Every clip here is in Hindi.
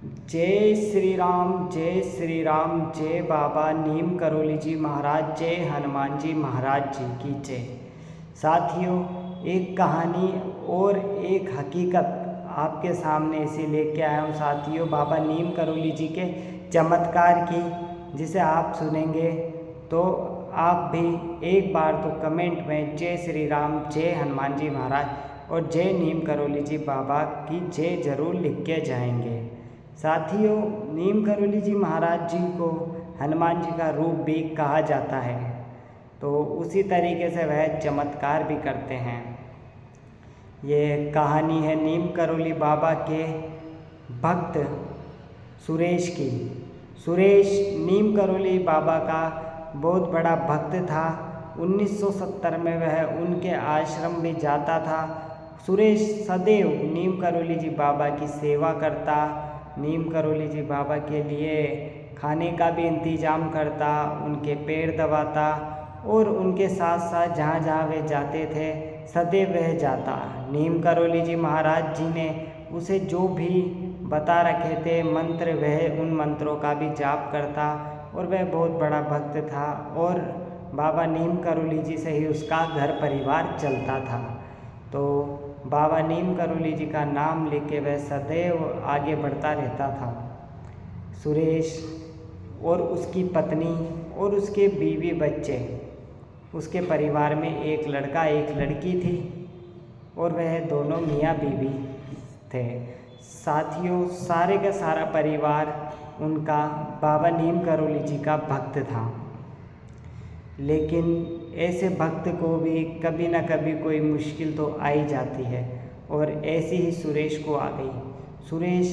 जय श्री राम, जय श्री राम, जय बाबा नीम करौली जी महाराज, जय हनुमान जी महाराज जी की जय। साथियों, एक कहानी और एक हकीकत आपके सामने इसे लेके आया हूँ साथियों, बाबा नीम करौली जी के चमत्कार की, जिसे आप सुनेंगे तो आप भी एक बार तो कमेंट में जय श्री राम, जय हनुमान जी महाराज और जय नीम करौली जी बाबा की जय जरूर लिख के जाएंगे। साथियों, नीम करौली जी महाराज जी को हनुमान जी का रूप भी कहा जाता है, तो उसी तरीके से वह चमत्कार भी करते हैं। ये कहानी है नीम करौली बाबा के भक्त सुरेश की। सुरेश नीम करौली बाबा का बहुत बड़ा भक्त था। 1970 में वह उनके आश्रम में जाता था। सुरेश सदैव नीम करौली जी बाबा की सेवा करता, नीम करौली जी बाबा के लिए खाने का भी इंतज़ाम करता, उनके पैर दबाता और उनके साथ साथ जहाँ जहाँ वे जाते थे सदैव वह जाता। नीम करौली जी महाराज जी ने उसे जो भी बता रखे थे मंत्र, वह उन मंत्रों का भी जाप करता और वह बहुत बड़ा भक्त था और बाबा नीम करौली जी से ही उसका घर परिवार चलता था। तो बाबा नीम करौली जी का नाम लेके वह सदैव आगे बढ़ता रहता था। सुरेश और उसकी पत्नी और उसके बीवी बच्चे, उसके परिवार में एक लड़का एक लड़की थी और वह दोनों मियाँ बीवी थे। साथियों, सारे का सारा परिवार उनका बाबा नीम करौली जी का भक्त था। लेकिन ऐसे भक्त को भी कभी ना कभी कोई मुश्किल तो आ ही जाती है और ऐसी ही सुरेश को आ गई। सुरेश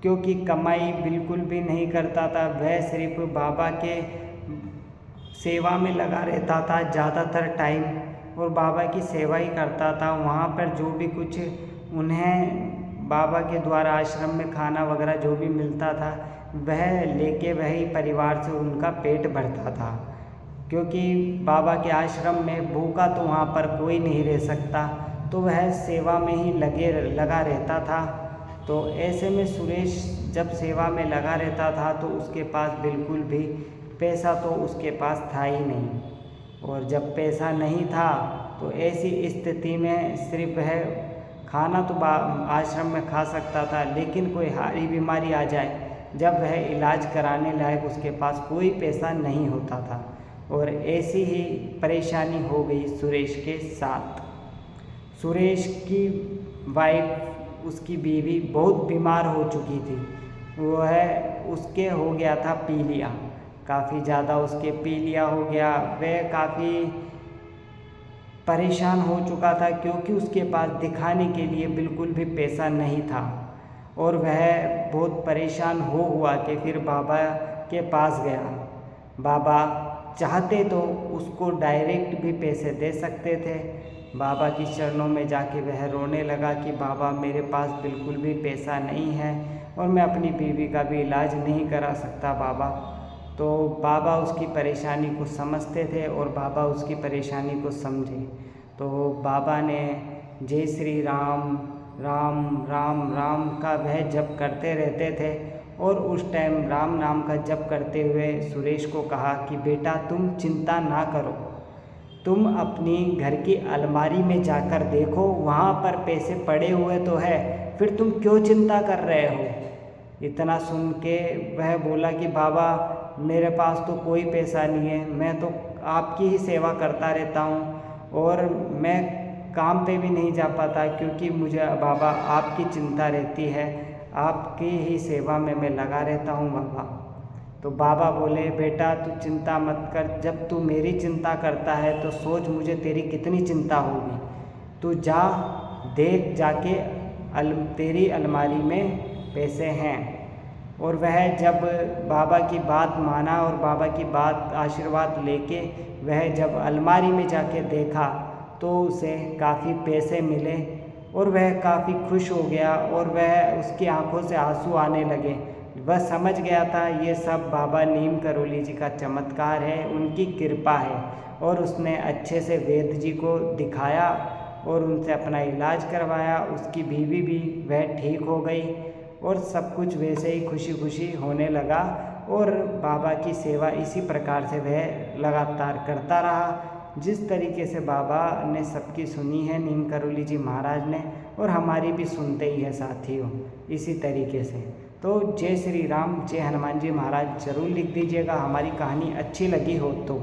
क्योंकि कमाई बिल्कुल भी नहीं करता था, वह सिर्फ बाबा के सेवा में लगा रहता था ज़्यादातर टाइम और बाबा की सेवा ही करता था। वहाँ पर जो भी कुछ उन्हें बाबा के द्वारा आश्रम में खाना वगैरह जो भी मिलता था वह लेके वही परिवार से उनका पेट भरता था, क्योंकि बाबा के आश्रम में भूखा तो वहाँ पर कोई नहीं रह सकता, तो वह सेवा में ही लगा रहता था। तो ऐसे में सुरेश जब सेवा में लगा रहता था तो उसके पास बिल्कुल भी पैसा तो उसके पास था ही नहीं, और जब पैसा नहीं था तो ऐसी स्थिति में सिर्फ वह खाना तो आश्रम में खा सकता था, लेकिन कोई हारी बीमारी आ जाए जब वह इलाज कराने लायक उसके पास कोई पैसा नहीं होता था। और ऐसी ही परेशानी हो गई सुरेश के साथ। सुरेश की वाइफ, उसकी बीवी बहुत बीमार हो चुकी थी। उसके हो गया था पीलिया, काफ़ी ज़्यादा उसके पीलिया हो गया। वह काफ़ी परेशान हो चुका था क्योंकि उसके पास दिखाने के लिए बिल्कुल भी पैसा नहीं था और वह बहुत परेशान हुआ कि फिर बाबा के पास गया। बाबा चाहते तो उसको डायरेक्ट भी पैसे दे सकते थे। बाबा की चरणों में जाके वह रोने लगा कि बाबा मेरे पास बिल्कुल भी पैसा नहीं है और मैं अपनी बीवी का भी इलाज नहीं करा सकता बाबा। तो बाबा उसकी परेशानी को समझते थे और बाबा उसकी परेशानी को समझे। तो बाबा ने जय श्री राम, राम राम राम का वह जप करते रहते थे और उस टाइम राम नाम का जप करते हुए सुरेश को कहा कि बेटा तुम चिंता ना करो, तुम अपनी घर की अलमारी में जाकर देखो, वहाँ पर पैसे पड़े हुए तो है, फिर तुम क्यों चिंता कर रहे हो। इतना सुन के वह बोला कि बाबा मेरे पास तो कोई पैसा नहीं है, मैं तो आपकी ही सेवा करता रहता हूँ और मैं काम पे भी नहीं जा पाता क्योंकि मुझे बाबा आपकी चिंता रहती है, आपकी ही सेवा में मैं लगा रहता हूँ बाबा। तो बाबा बोले बेटा तू चिंता मत कर, जब तू मेरी चिंता करता है तो सोच मुझे तेरी कितनी चिंता होगी। तू जा देख जाके तेरी अलमारी में पैसे हैं। और वह जब बाबा की बात माना और बाबा की बात आशीर्वाद लेके वह जब अलमारी में जाके देखा तो उसे काफ़ी पैसे मिले और वह काफ़ी खुश हो गया और वह उसकी आंखों से आंसू आने लगे। वह समझ गया था ये सब बाबा नीम करौली जी का चमत्कार है, उनकी कृपा है। और उसने अच्छे से वेद जी को दिखाया और उनसे अपना इलाज करवाया। उसकी बीवी भी वह ठीक हो गई और सब कुछ वैसे ही खुशी खुशी होने लगा और बाबा की सेवा इसी प्रकार से वह लगातार करता रहा। जिस तरीके से बाबा ने सबकी सुनी है नीम करोली जी महाराज ने, और हमारी भी सुनते ही है साथियों इसी तरीके से। तो जय श्री राम, जय हनुमान जी महाराज ज़रूर लिख दीजिएगा हमारी कहानी अच्छी लगी हो तो।